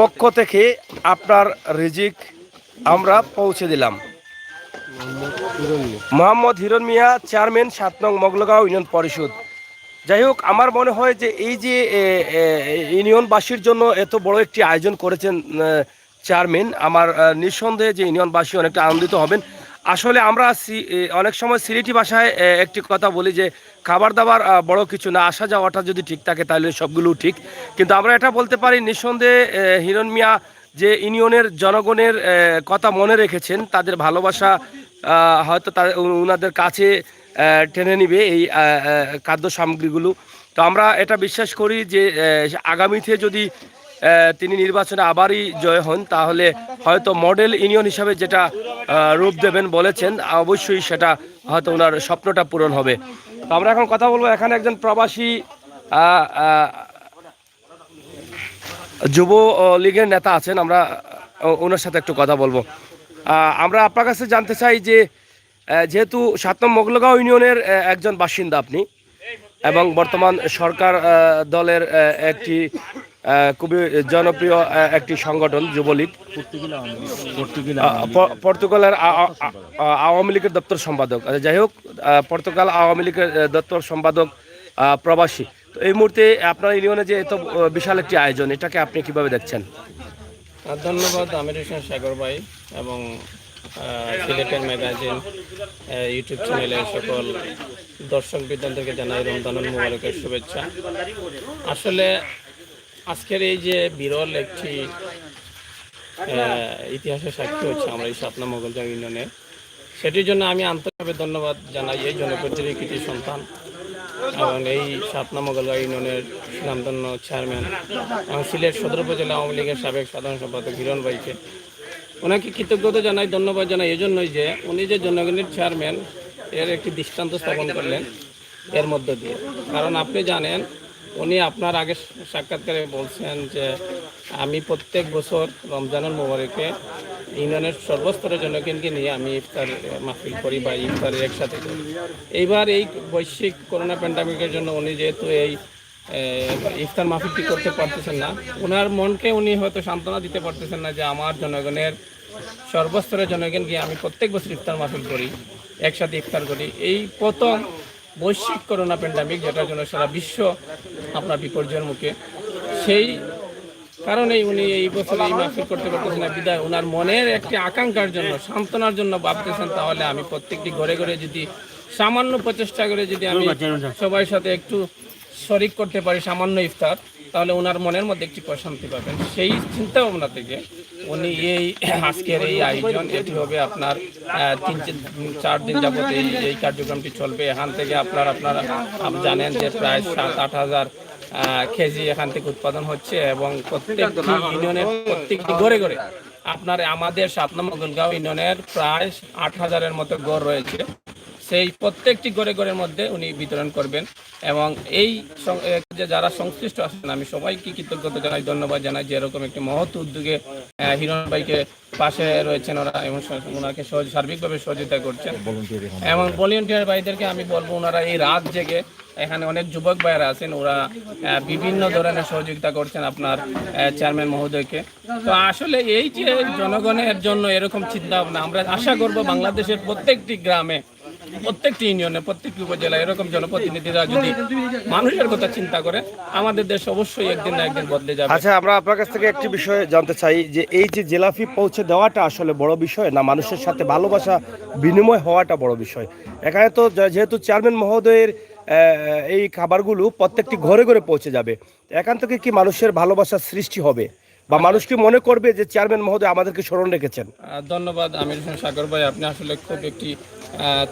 পক্ষ থেকে আপনার রিজিক আমরা পৌঁছে দিলাম। মোহাম্মদ হিরণ মিয়া, চেয়ারম্যান 7 নং মোগলগাঁও ইউনিয়ন পরিষদ। যাই হোক, আমার মনে হয় যে এই যে ইউনিয়নবাসীর জন্য এত বড় একটি আয়োজন করেছেন চেয়ারম্যান, আমার নিঃসন্দেহে যে ইউনিয়নবাসী অনেকটা আনন্দিত হবেন। আসলে আমরা অনেক সময় সিলেটি ভাষায় একটি কথা বলি যে খাবার দাবার বড় কিছু না, আসা যাওয়াটা যদি ঠিক থাকে তাহলে সবগুলো ঠিক। কিন্তু আমরা এটা বলতে পারি নিঃসন্দেহে হিরণ মিয়া যে ইউনিয়নের জনগণের কথা মনে রেখেছেন, তাদের ভালোবাসা হয়তো ওনাদের কাছে টেনে নিবে এই খাদ্য সামগ্রীগুলো। তো আমরা এটা বিশ্বাস করি যে আগামীতে যদি তিনি নির্বাচনে আবারই জয় হন তাহলে হয়তো মডেল ইউনিয়ন হিসাবে যেটা রূপ দেবেন বলেছেন, অবশ্যই সেটা হয়তো ওনার স্বপ্নটা পূরণ হবে। তো আমরা এখন কথা বলবো, এখানে একজন প্রবাসী যুব লীগের নেতা আছেন, আমরা ওনার সাথে একটু কথা বলবো। আমরা আপনার কাছে জানতে চাই যে যেহেতু 7 নং মোগলগাঁও ইউনিয়নের একজন বাসিন্দা আপনি, এবং বর্তমান সরকার দলের একটি খুবই জনপ্রিয় একটি সংগঠন যুবলীগ, পর্তুগালের আওয়ামী লীগের দপ্তর সম্পাদক, যাই হোক পর্তুগাল আওয়ামী লীগের দপ্তর সম্পাদক প্রবাসী। তো এই মুহূর্তে আপনার ইউনিয়নে যে এত বিশাল একটি আয়োজন, এটাকে আপনি কিভাবে দেখছেন? ধন্যবাদ আমির হোসেন সাগর ভাই এবং সিলেটের ম্যাগাজিন ইউটিউব চ্যানেলের সকল দর্শক বিদ্যানদেরকে জানাই রমজানুল মুবারকের শুভেচ্ছা। আসলে আজকের এই যে বিরল একটি ইতিহাসের সাক্ষী হচ্ছে আমরা এই 7 নং মোগলগাঁও ইউনিয়নের, সেটির জন্য আমি আন্তরিকভাবে ধন্যবাদ জানাই এই জনপ্রতিনিধি কৃতি সন্তান এবং এই 7 নং মোগলগাঁও ইউনিয়নের সুনামধন্য চেয়ারম্যান এবং সিলেট সদর উপজেলা আওয়ামী লীগের সাবেক সাধারণ সম্পাদক হিরণ ভাইকে। ওনাকে কৃতজ্ঞতা জানাই, ধন্যবাদ জানাই এই জন্যই যে উনি যে জনগণের চেয়ারম্যান এর একটি দৃষ্টান্ত স্থাপন করলেন এর মধ্য দিয়ে। কারণ আপনি জানেন উনি আপনার আগে সাক্ষাৎকারে বলছেন যে আমি প্রত্যেক বছর রমজানুল মুবারকে ইউনিয়নের সর্বস্তরের জনগণকে নিয়ে আমি ইফতার মাহফিল করি বা ইফতারের একসাথে করি। এইবার এই বৈশ্বিক করোনা প্যান্ডামিকের জন্য উনি যেহেতু এই ইফতার মাহফিলটি করতে পারতেছেন না, ওনার মনকে উনি হয়তো সান্ত্বনা দিতে পারতেছেন না যে আমার জনগণের সর্বস্তরের জনগণকে আমি প্রত্যেক বছর ইফতার মাহফিল করি, একসাথে ইফতার করি। এই প্রথম বৈশ্বিক করোনা প্যান্ডামিক যেটার জন্য সারা বিশ্ব আপনার বিপর্যয়ের মুখে, সেই কারণেই উনি এই বছর এই মাহফিল করতে পারতেছেন না। বিদায় ওনার মনের একটি আকাঙ্ক্ষার জন্য, সান্ত্বনার জন্য ভাবতেছেন তাহলে আমি প্রত্যেকটি ঘরে ঘরে যদি সামান্য প্রচেষ্টা করে যদি আমি সবার সাথে একটু শরিক করতে পারি সামান্য ইফতার, তাহলে ওনার মনের মধ্যে একটি প্রশান্তি পাবেন। সেই চিন্তা ভাবনা থেকে উনি এই আজকের এই আয়োজন, এটি হবে আপনার 3-4 দিন যাবত এই কার্যক্রমটি চলবে। এখান থেকে আপনারা জানেন যে প্রায় 7-8 হাজার কেজি এখান থেকে উৎপাদন হচ্ছে এবং প্রত্যেকটি ইউনিয়নের প্রত্যেকটি ঘরে ঘরে আপনার আমাদের 7 নং মোগলগাঁও ইউনিয়নের প্রায় 8,000-এর মতো ঘর রয়েছে, সেই প্রত্যেকটি ঘরে ঘরের মধ্যে উনি বিতরণ করবেন। এবং এই যে যারা সংশ্লিষ্ট আছেন আমি সবাইকে কৃতজ্ঞতা জানাই, ধন্যবাদ জানাই যে এরকম একটি মহৎ উদ্যোগে হিরণ ভাইকে পাশে রয়েছেন ওরা এবং ওনাকে সার্বিকভাবে সহযোগিতা করছেন। এবং ভলেন্টিয়ার ভাইদেরকে আমি বলবো ওনারা এই রাত জেগে, এখানে অনেক যুবক ভাইয়েরা আছেন, ওরা বিভিন্ন ধরনের সহযোগিতা করছেন আপনার চেয়ারম্যান মহোদয়কে। তো আসলে এই যে জনগণের জন্য এরকম চিন্তা ভাবনা, আমরা আশা করব বাংলাদেশের প্রত্যেকটি গ্রামে, প্রত্যেকটি ইউনিয়নে, প্রত্যেকটি উপজেলায় এরকম জনপ্রতিনিধিরা যদি মানুষের কথা চিন্তা করে, আমাদের দেশ অবশ্যই একদিন না একদিন বদলে যাবে। আচ্ছা, আমরা আপনার কাছ থেকে একটি বিষয় জানতে চাই যে এই যে জেলাফি পৌঁছে দেওয়াটা আসলে বড় বিষয় না, মানুষের সাথে ভালোবাসা বিনিময় হওয়াটা বড় বিষয়? এখানে তো যেহেতু চেয়ারম্যান মহোদয়ের এই খাবারগুলো প্রত্যেকটি ঘরে ঘরে পৌঁছে যাবে, এখান থেকে কি মানুষের ভালোবাসার সৃষ্টি হবে বা মানুষ কি মনে করবে যে চেয়ারম্যান মহোদয় আমাদেরকে স্মরণ রেখেছেন? ধন্যবাদ আমির হোসেন সাগর ভাই, আপনি আসলে খুব একটি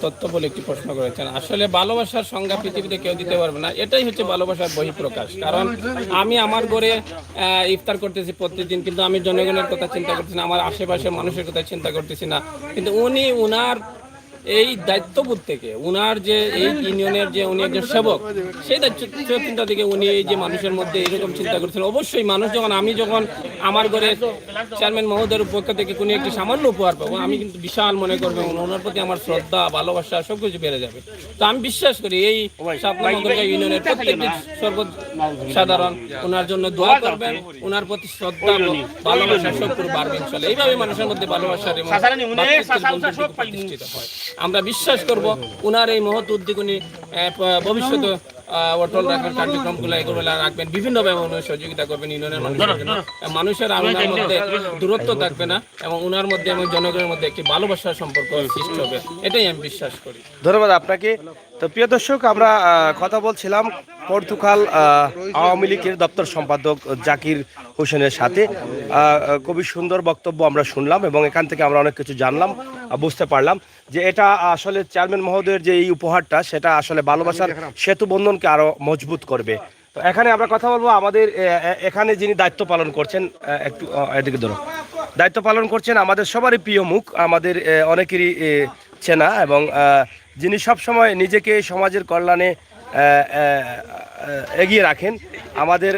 তথ্যবল একটি প্রশ্ন করেছেন। আসলে ভালোবাসার সংজ্ঞা পৃথিবীতে কেউ দিতে পারবে না, এটাই হচ্ছে ভালোবাসার বহিঃপ্রকাশ। কারণ আমি আমার ঘরে ইফতার করতেছি প্রতিদিন, কিন্তু আমি জনগণের কথা চিন্তা করতেছি না, আমার আশেপাশের মানুষের কথা চিন্তা করতেছি না, কিন্তু উনি উনার এই দায়িত্ববোধ থেকে, উনার যে এই ইউনিয়নের যে উনি একজন সেবক, সেই দায়িত্ব চিন্তা থেকে উনি এই যে মানুষের মধ্যে এরকম চিন্তা করছেন। অবশ্যই মানুষ আমি যখন আমার ঘরে চেয়ারম্যান মহোদয়ের পক্ষ থেকে কোনো একটি সামান্য উপহার পাবো, আমি কিন্তু বিশাল মনে করবো, ওনার প্রতি আমার শ্রদ্ধা, ভালোবাসা সবকিছু বেড়ে যাবে। তো আমি বিশ্বাস করি এই 7 নং মোগলগাঁও ইউনিয়নের প্রত্যেকটি সর্বসাধারণ ওনার জন্য দোয়া করবেন, ওনার প্রতি শ্রদ্ধা, ভালোবাসা সবকিছু বাড়বে ইনশাআল্লাহ। এইভাবে মানুষের মধ্যে ভালোবাসার এবং প্রতিষ্ঠিত হয়। আমরা বিশ্বাস করব ওনার এই মহৎ উদ্যোগ উনি ভবিষ্যতে অটল রাখবেন, কার্যক্রমগুলো এগুলো রাখবেন, বিভিন্নভাবে উনি সহযোগিতা করবেন ইউনিয়নের মানুষের জন্য। মানুষের আর ওনার মধ্যে দূরত্ব থাকবে না এবং ওনার মধ্যে এবং জনগণের মধ্যে একটি ভালোবাসার সম্পর্ক সৃষ্টি হবে, এটাই আমি বিশ্বাস করি। ধন্যবাদ আপনাকে। তো প্রিয় দর্শক, আমরা কথা বলছিলাম পর্তুগাল আওয়ামী লীগের দপ্তর সম্পাদক জাকির হোসেনের সাথে। খুবই সুন্দর বক্তব্য আমরা শুনলাম এবং এখান থেকে আমরা অনেক কিছু জানলাম, বুঝতে পারলাম যে এটা আসলে চেয়ারম্যান মহোদয়ের যে এই উপহারটা, সেটা আসলে ভালোবাসার সেতু বন্ধনকে আরো মজবুত করবে। তো এখানে আমরা কথা বলবো আমাদের এখানে যিনি দায়িত্ব পালন করছেন, একটু এদিকে ধরো, দায়িত্ব পালন করছেন আমাদের সবারই প্রিয় মুখ, আমাদের অনেকেরই চেনা এবং যিনি সবসময় নিজেকে সমাজের কল্যাণে এগিয়ে রাখেন, আমাদের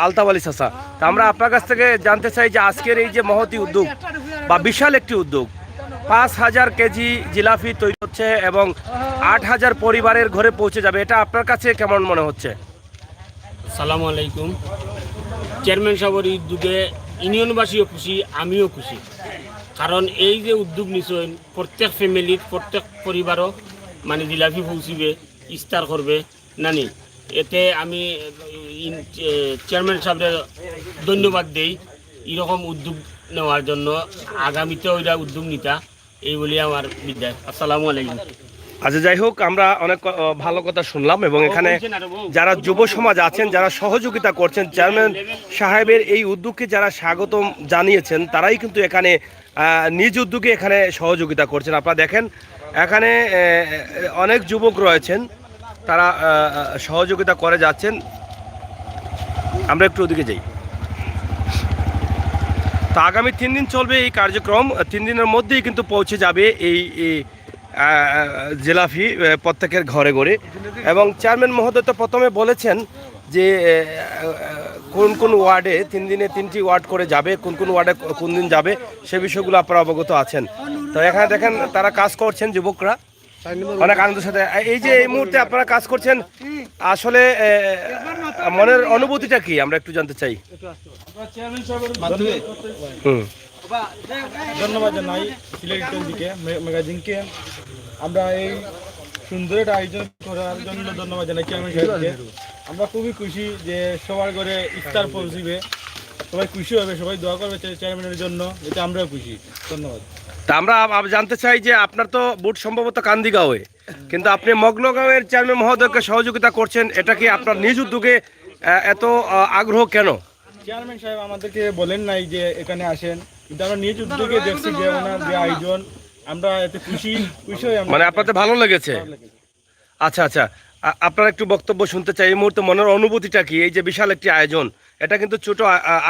আলতাফ আলী চাচা। তা আমরা আপনার কাছ থেকে জানতে চাই যে আজকের এই যে মহতি উদ্যোগ বা বিশাল একটি উদ্যোগ, 5,000 কেজি জিলাপি তৈরি হচ্ছে এবং 8,000 পরিবারের ঘরে পৌঁছে যাবে, এটা আপনার কাছে কেমন মনে হচ্ছে? সালামু আলাইকুম। চেয়ারম্যান সাহেবের এই উদ্যোগে ইউনিয়নবাসীও খুশি, আমিও খুশি। কারণ এই যে উদ্যোগ নিছেন, প্রত্যেক ফ্যামিলির প্রত্যেক পরিবারও মানে জিলাপি পৌঁছিবে, ইফতার করবে নানি। এতে আমি চেয়ারম্যান সাহেবের ধন্যবাদ দেই এরকম উদ্যোগ নেওয়ার জন্য। আগামীতেও এটা উদ্যোগ নিতা, এই বলে আমার বিদায়। আসসালামু আলাইকুম। আচ্ছা, যাই হোক, আমরা অনেক ভালো কথা শুনলাম এবং এখানে যারা যুব সমাজ আছেন, যারা সহযোগিতা করছেন চেয়ারম্যান সাহেবের এই উদ্যোগকে যারা স্বাগতম জানিয়েছেন, তারাই কিন্তু এখানে নিজ উদ্যোগে এখানে সহযোগিতা করছেন। আপনারা দেখেন এখানে অনেক যুবক রয়েছেন, তারা সহযোগিতা করে যাচ্ছেন। আমরা একটু ওদিকে যাই। তো আগামী 3 দিন চলবে এই কার্যক্রম, 3 দিনের মধ্যেই কিন্তু পৌঁছে যাবে এই জিলাপি প্রত্যেকের ঘরে ঘরে। এবং চেয়ারম্যান মহোদয় তো প্রথমে বলেছেন যে কোন কোন ওয়ার্ডে 3 দিনে 3টি ওয়ার্ড করে যাবে, কোন কোন ওয়ার্ডে কোন দিন যাবে, সে বিষয়গুলো আপনারা অবগত আছেন। তো এখানে দেখেন তারা কাজ করছেন, যুবকরা অনেক আনন্দের সাথে। এই যে এই মুহূর্তে আপনারা কাজ করছেন, আসলে মনের অনুভূতিটা কি আমরা একটু জানতে চাই। ধন্যবাদ জানাই সিলেট টিভিকে, ম্যাগাজিনকে। আমরা এই সুন্দর একটা আয়োজন করার জন্য ধন্যবাদ জানাই চেয়ারম্যান সাহেবকে। আমরা খুবই খুশি যে সবার ঘরে ইফতার পৌঁছিবে, সবাই খুশি হবে, সবাই দোয়া করবে চেয়ারম্যানের জন্য, এতে আমরাও খুশি। ধন্যবাদ। তা আমরা জানতে চাই যে আপনার তো বুট সম্ভবত কান্দিগাঁওয়ে, কিন্তু আপনি মগ্নগাঁওয়ের চেয়ারম্যান মহোদয়কে সহযোগিতা করছেন, এটা কি আপনার নিজ উদ্যোগে এত আগ্রহ কেন? চেয়ারম্যান সাহেব আমাদেরকে বলেন নাই যে এখানে আসেন, কিন্তু আমরা নিজ উদ্যোগে দেখছি যে ওনার যে আয়োজন, আমরা এতে খুশি হয়ে মানে আপনাদের ভালো লেগেছে? আচ্ছা আচ্ছা, আপনার একটু বক্তব্য শুনতে চাই। এই মুহূর্তে মনের অনুভূতিটা কি? এই যে বিশাল একটি আয়োজন, এটা কিন্তু ছোট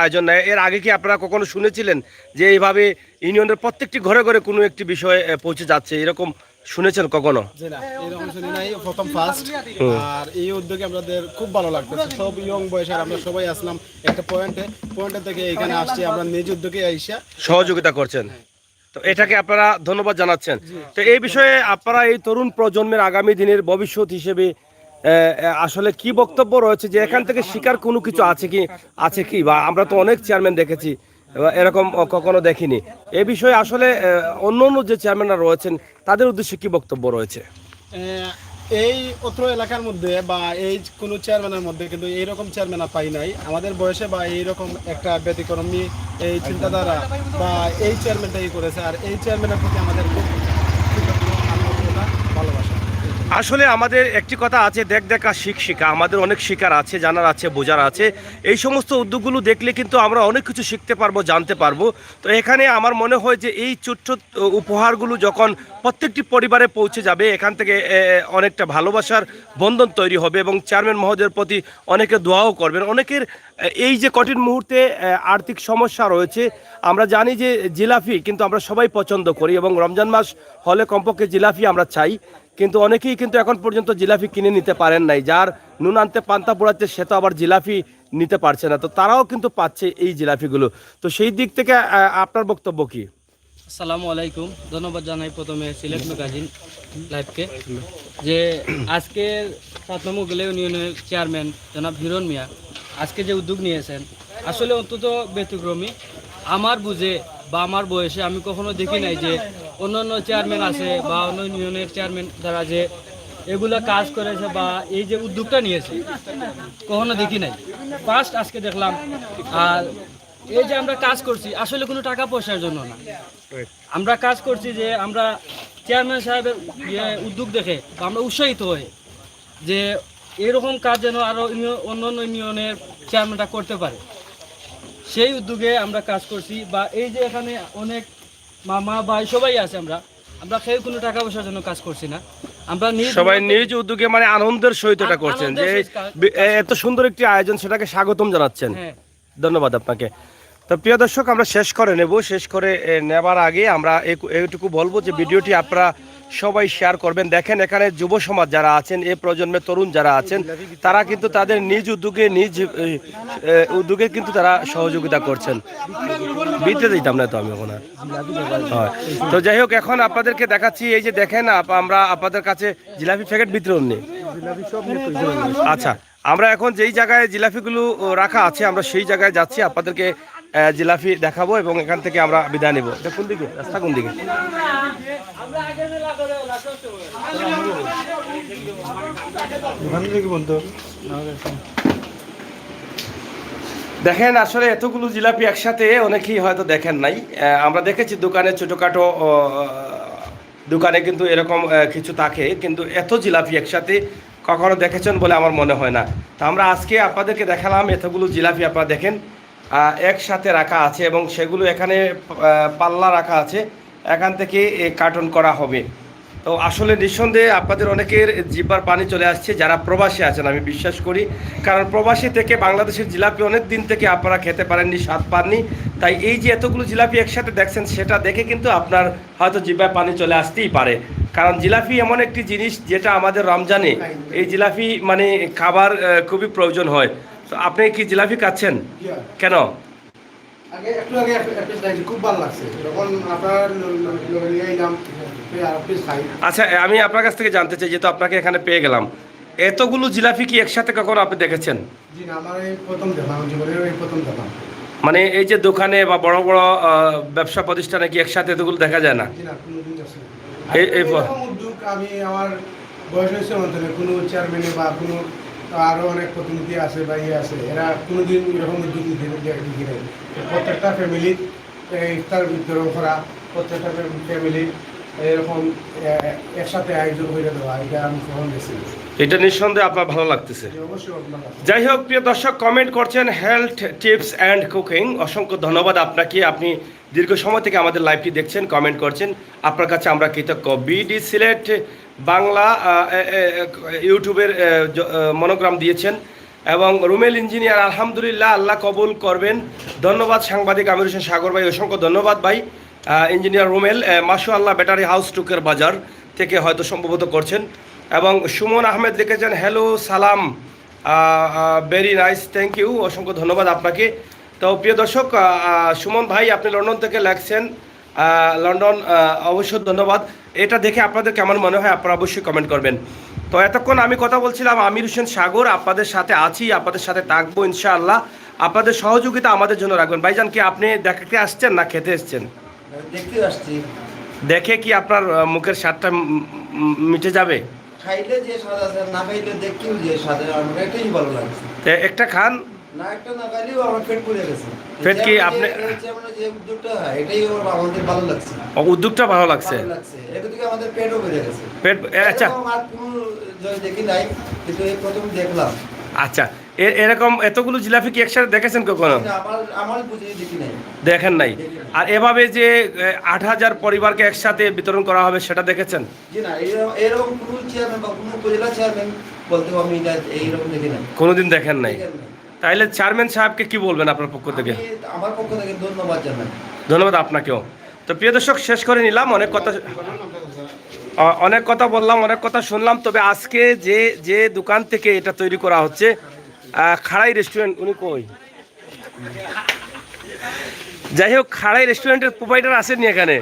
আয়োজন নয়। এর আগে কি আপনারা কখনো শুনেছিলেন যে এইভাবে ইউনিয়নের প্রত্যেকটি ঘরে ঘরে কোনো একটি বিষয় পৌঁছে যাচ্ছে, এরকম শুনেছেন কখনো? এরকম শুনি নাই, প্রথম ফার্স্ট। আর এই উদ্যোগে আমাদের খুব ভালো লাগতেছে। সব ইয়ং বয়সের আমরা সবাই আসলাম একটা পয়েন্টে থেকে এখানে আসছি, আমরা নিজ উদ্যোগে আইসা সহযোগিতা করছেন। তো এটাকে আপনারা ধন্যবাদ জানাচ্ছেন। তো এই বিষয়ে আপনারা এই তরুণ প্রজন্মের আগামী দিনের ভবিষ্যৎ হিসেবে আসলে কি বক্তব্য রয়েছে, যে এখান থেকে শিকার কোনো কিছু আছে কি বা আমরা তো অনেক চেয়ারম্যান দেখেছি, এরকম কখনো দেখিনি। এ বিষয়ে আসলে অন্য অন্য যে চেয়ারম্যানরা রয়েছেন তাদের উদ্দেশ্যে কি বক্তব্য রয়েছে? এই অত্র এলাকার মধ্যে বা এই কোনো চেয়ারম্যানের মধ্যে কিন্তু এইরকম চেয়ারম্যান পাই নাই আমাদের বয়সে, বা এইরকম একটা ব্যতিক্রমী এই চিন্তাধারা বা এই চেয়ারম্যানটাই করেছে। আর এই চেয়ারম্যানের প্রতি আমাদের খুব ভালোবাসা। আসলে আমাদের একটি কথা আছে, দেখ দেখা শিখ শিখা। আমাদের অনেক শিকার আছে, জানার আছে, বোঝার আছে। এই সমস্ত উদ্যোগগুলো দেখলে কিন্তু আমরা অনেক কিছু শিখতে পারবো, জানতে পারবো। তো এখানে আমার মনে হয় যে এই ছোট্ট উপহারগুলো যখন প্রত্যেকটি পরিবারে পৌঁছে যাবে, এখান থেকে অনেকটা ভালোবাসার বন্ধন তৈরি হবে এবং চেয়ারম্যান মহোদয়ের প্রতি অনেকে দোয়াও করবেন। অনেকের এই যে কঠিন মুহূর্তে আর্থিক সমস্যা রয়েছে, আমরা জানি যে জিলাপি কিন্তু আমরা সবাই পছন্দ করি এবং রমজান মাস হলে কমপক্ষে জিলাপি আমরা চাই, কিন্তু অনেকেই কিন্তু এখন পর্যন্ত জিলাপি কিনে নিতে পারেন নাই। যার নুন আনতে পান্তা পোড়াচ্ছে সে তো আবার জিলাপি নিতে পারছে না, তো তারাও কিন্তু পাচ্ছে এই জিলাপিগুলো। তো সেই দিক থেকে আপনার বক্তব্য কি? আসসালামু আলাইকুম। ধন্যবাদ জানাই প্রথমে সিলেট ম্যাগাজিন লাইভকে, যে আজকে 7 নম্বর গেলে ইউনিয়নের চেয়ারম্যান জনাব হিরণ মিয়া আজকে যে উদ্যোগ নিয়েছেন, আসলে অন্তত ব্যতিক্রমী। আমার বুঝে বা আমার বয়সে আমি কখনো দেখি নাই যে অন্য চেয়ারম্যান আছে বা অন্য ইউনিয়নের চেয়ারম্যান দ্বারা যে এগুলা কাজ করেছে বা এই যে উদ্যোগটা নিয়েছে কখনো দেখি নাই, ফার্স্ট আজকে দেখলাম। আর এই যে আমরা কাজ করছি আসলে কোনো টাকা পয়সার জন্য না, আমরা কাজ করছি যে আমরা চেয়ারম্যান সাহেবের উদ্যোগ দেখে বা আমরা উৎসাহিত হয়ে যে এরকম কাজ যেন আরও অন্যান্য ইউনিয়নের চেয়ারম্যানরা করতে পারে, সেই উদ্যোগে আমরা কাজ করছি। বা এই যে এখানে অনেক মামা ভাই সবাই আছে, আমরা কেউ কোনো টাকা পয়সার জন্য কাজ করছি না, আমরা সবাই নিজ উদ্যোগে মানে আনন্দের সহিত এটা করছেন যে এত সুন্দর একটি আয়োজন, সেটাকে স্বাগতম জানাচ্ছেন। হ্যাঁ, ধন্যবাদ আপনাকে। তো প্রিয় দর্শক, আমরা শেষ করে নেব। শেষ করে নেবার আগে আমরা এইটুকু বলবো যে ভিডিওটি আপনারা সবাই শেয়ার করবেন। দেখেন এখানে যুব সমাজ যারা আছেন, এই প্রজন্মের তরুণ যারা আছেন, তারা কিন্তু তাদের নিজ উদ্যোগে কিন্তু তারা সহযোগিতা করছেন। বিতে দিতাম না তো আমি ওখানে। হয় তো যাই হোক, এখন আপনাদেরকে দেখাচ্ছি, এই যে দেখেন আমরা আপনাদের কাছে জিলাপি প্যাকেট বিতরণ নেই। আচ্ছা, আমরা এখন যেই জায়গায় জিলাপিগুলো রাখা আছে আমরা সেই জায়গায় যাচ্ছি, আপনাদেরকে জিলাপি দেখাবো এবং এখান থেকে আমরা বিদায় নেব। এটা কোন দিকে, রাস্তা কোন দিকে? দেখেন আসলে এতগুলো জিলাপি একসাথে অনেকেই হয়তো দেখেন নাই। আমরা দেখেছি দোকানে, ছোটোখাটো দোকানে কিন্তু এরকম কিছু থাকে, কিন্তু এত জিলাপি একসাথে কখনো দেখেছেন বলে আমার মনে হয় না। তো আমরা আজকে আপনাদেরকে দেখালাম এতগুলো জিলাপি, আপনারা দেখেন একসাথে রাখা আছে এবং সেগুলো এখানে পাল্লা রাখা আছে, এখান থেকে কার্টন করা হবে। তো আসলে নিঃসন্দেহে আপনাদের অনেকের জিহ্বার পানি চলে আসছে যারা প্রবাসী আছেন, আমি বিশ্বাস করি, কারণ প্রবাসী থেকে বাংলাদেশের জিলাপি অনেক দিন থেকে আপনারা খেতে পারেননি, স্বাদ পাননি। তাই এই যে এতগুলো জিলাপি একসাথে দেখছেন, সেটা দেখে কিন্তু আপনার হয়তো জিহ্বার পানি চলে আসতেই পারে। কারণ জিলাপি এমন একটি জিনিস যেটা আমাদের রমজানে এই জিলাপি মানে খাবার খুবই প্রয়োজন হয়। তো আপনি কি জিলাপি খাচ্ছেন কেন? খুব ভালো লাগছে যখন আপনার আচ্ছা, আমি আপনার কাছ থেকে জানতে চাই, যেহেতু আপনাকে এখানে পেয়ে গেলাম, এতগুলো জিলাপি কি একসাথে কখনো আপনি দেখেছেন? জি না, আমার এই প্রথম দেখলাম, জীবনের এই প্রথম দেখলাম। মানে এই যে দোকানে বা বড় বড় ব্যবসা প্রতিষ্ঠানে কি একসাথে এতগুলো দেখা যায় না? জি না, কোনোদিন দেখছি না। এই এরকম উদ্যোগ আমি আমার বয়স হয়েছে অঞ্চলে কোনো চেয়ারম্যানে বা কোনো আরও অনেক প্রতিনিধি আছে বা ইয়ে আছে, এরা কোনোদিন এরকম উদ্যোগ দেখি নাই। প্রত্যেকটা ফ্যামিলির ইফতার বিতরণ করা, প্রত্যেকটা ফ্যামিলি এরকম একসাথে আয়োজন করে দেওয়া, এটা আমি কখন গেছি। এটা নিঃসন্দেহে আপনার ভালো লাগতেছে। অবশ্যই আপনার কাছে। যাই হোক, প্রিয় দর্শক, কমেন্ট করছেন হেলথ টিপস অ্যান্ড কুকিং, অসংখ্য ধন্যবাদ আপনাকে। আপনি দীর্ঘ সময় থেকে আমাদের লাইভটি দেখছেন, কমেন্ট করছেন, আপনার কাছে আমরা কৃতজ্ঞ। বিডি সিলেট বাংলা ইউটিউবের মনোগ্রাম দিয়েছেন এবং রুমেল ইঞ্জিনিয়ার, আলহামদুলিল্লাহ, আল্লাহ কবুল করবেন। ধন্যবাদ সাংবাদিক আমির হোসেন সাগর ভাই, অসংখ্য ধন্যবাদ ভাই। ইঞ্জিনিয়ার রুমেল, মাশাআল্লাহ, ব্যাটারি হাউস টুকের বাজার থেকে হয়তো সম্ভবত করছেন। এবং সুমন আহমেদ লিখেছেন হ্যালো সালাম, ভেরি নাইস, থ্যাংক ইউ, অসংখ্য ধন্যবাদ আপনাকে। তো প্রিয় দর্শক, সুমন ভাই আপনি লন্ডন থেকে লেখছেন, লন্ডন, অবশ্যই ধন্যবাদ। এটা দেখে আপনাদের কেমন মনে হয় আপনারা অবশ্যই কমেন্ট করবেন। তো এতক্ষণ আমি কথা বলছিলাম আমির হোসেন সাগর, আপনাদের সাথে আছি, আপনাদের সাথে থাকবো ইনশাআল্লাহ। আপনাদের সহযোগিতা আমাদের জন্য রাখবেন। ভাইজান, কি আপনি দেখতে আসছেন না খেতে এসছেন? দেখতে আসছি। দেখে কি আপনার মুখের স্বাদটা মিটে যাবে? খাইলে যে স্বাদ আছে, না খাইলে দেখতেও যে স্বাদ, আমার এটাই ভালো লাগছে। একটা খান না, একটা না খাইলেও আমার পেট পুড়ে গেছে। পেট কি আপনি যে উদ্যোগটা হয় এটাই আমাদের ভালো লাগছে। উদ্যোগটা ভালো লাগছে, এটা থেকে আমাদের পেটও বেড়ে গেছে। পেট, আচ্ছা আর কোনো দেখি নাই, কিন্তু এই প্রথম দেখলাম। আচ্ছা, এরকম এতগুলো জিলাপি কি একসাথে দেখেছেন কখনো? আমার বুঝে দেখি নাই, দেখেন নাই। আর এভাবে যে ৮,০০০ পরিবারকে একসাথে বিতরণ করা হবে সেটা দেখেছেন? জি না, এরকম কোনো চেয়ারম্যান বা কোনো উপজেলা চেয়ারম্যান বলতে আমি এইরকম দেখি নাই, কোনোদিন দেখেন নাই। তাইলে চেয়ারম্যান সাহেবকে কি বলবেন আপনার পক্ষ থেকে? আমার পক্ষ থেকে ধন্যবাদ জানাই। ধন্যবাদ আপনাকেও। তো প্রিয় দর্শক, শেষ করে নিলাম, অনেক কথা বললাম, অনেক কথা শুনলাম। তবে আজকে যে দোকান থেকে এটা তৈরি করা হচ্ছে, খাড়াই রেস্টুরেন্ট, উনি কই? যাই হোক, খাড়াই রেস্টুরেন্টের প্রোভাইডার আসেননি এখানে।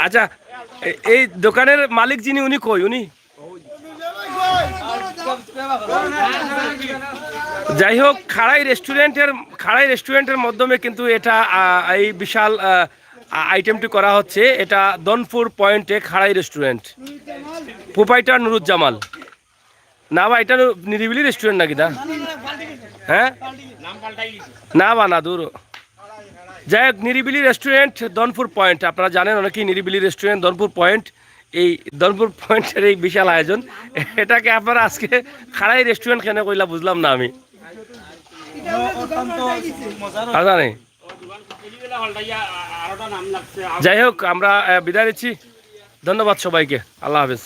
আচ্ছা, এই দোকানের মালিক যিনি, উনি কই? উনি যাই হোক, খাড়াই রেস্টুরেন্টের মাধ্যমে কিন্তু এটা এই বিশাল আইটেমটি করা হচ্ছে, এটা দনপুর পয়েন্টে খাড়াই রেস্টুরেন্ট, প্রোপাইটার নুরুজ্জামাল। না বা এটা নিরিবিলি রেস্টুরেন্ট নাকি না? হ্যাঁ না বা না দূর, যাই হোক নিরিবিলি রেস্টুরেন্ট দনপুর পয়েন্ট, আপনারা জানেন অনেকেই নিরিবিলি রেস্টুরেন্ট দনপুর পয়েন্ট। এই দনপুর পয়েন্টের এই বিশাল আয়োজন, এটাকে আপনারা আজকে খাড়াই রেস্টুরেন্ট কেন কইলা বুঝলাম না আমি। জানে যাই হোক, আমরা বিদায় নিচ্ছি। ধন্যবাদ সবাইকে, আল্লাহ হাফেজ।